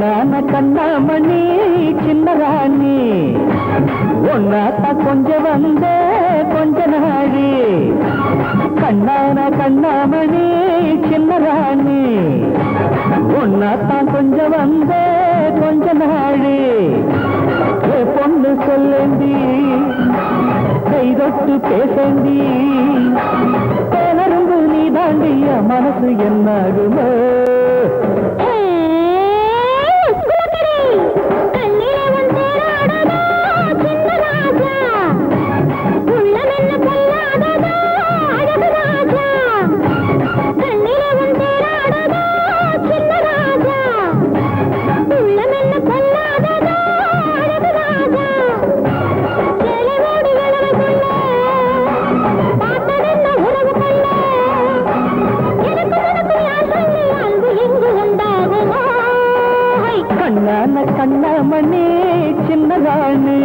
கண்ணான கண்ணாமணி சின்ன ராணி ஒன்னாத்தா கொஞ்சம் வந்த கொஞ்ச நாழி கண்ணான கண்ணாமணி சின்ன ராணி ஒன்னாத்தான் கொஞ்சம் வந்த கொஞ்ச நாழி பொண்ணு சொல்லேந்தி கைதொட்டு பேசேந்தி பேனரும்பு நீ தாண்டிய மனசு என்னாகுமோ கண்ணாமணி சின்ன ராணி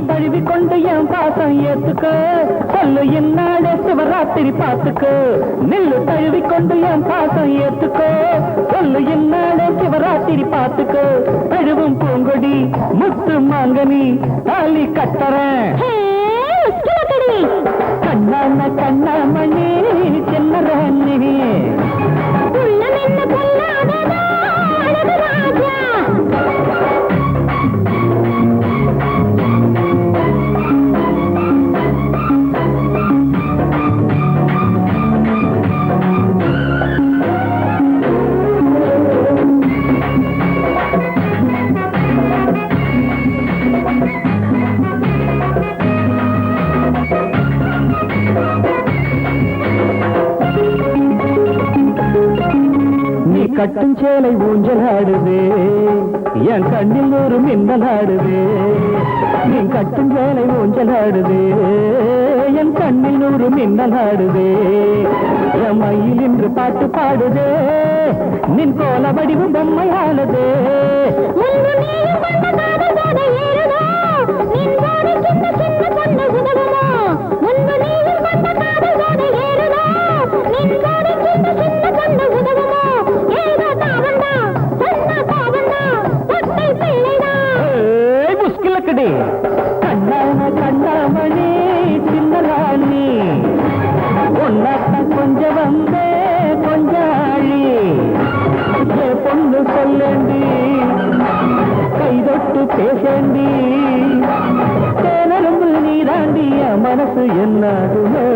தழுவி கொண்டு என் பாசம் ஏத்துக்க சொல்லு என்னாட சிவராத்திரி பாத்துக்கு நெல்லு தழுவி கொண்டு என் பாசம் ஏத்துக்க சொல்லு என்னாட சிவராத்திரி பாத்துக்கு தழுவும் பூங்கொடி முத்து மாங்கனி தாலி கட்டறேன் கண்ணான கண்ணாமணி சின்ன ராணி கட்டும் சேலை ஊஞ்சலாடுவே என் கண்ணில் ஒரு மின்னலாடுவே நீ கட்டும் சேலை ஊஞ்சலாடுவே என் கண்ணில் ஒரு மின்னலாடுவே என் மயில் என்று பாட்டு பாடுதே நின் கோல வடிவு பொம்மையானதே கண்ணான கண்ணாமணி சின்ன ராணி ஒன்னாத்த கொஞ்சம் வந்தே கொஞ்சாழி பொண்ணு சொல்லேண்டி கைதொட்டு பேசேண்டி தேனரும்பு நீ தாண்டிய மனசு என்னாகுமே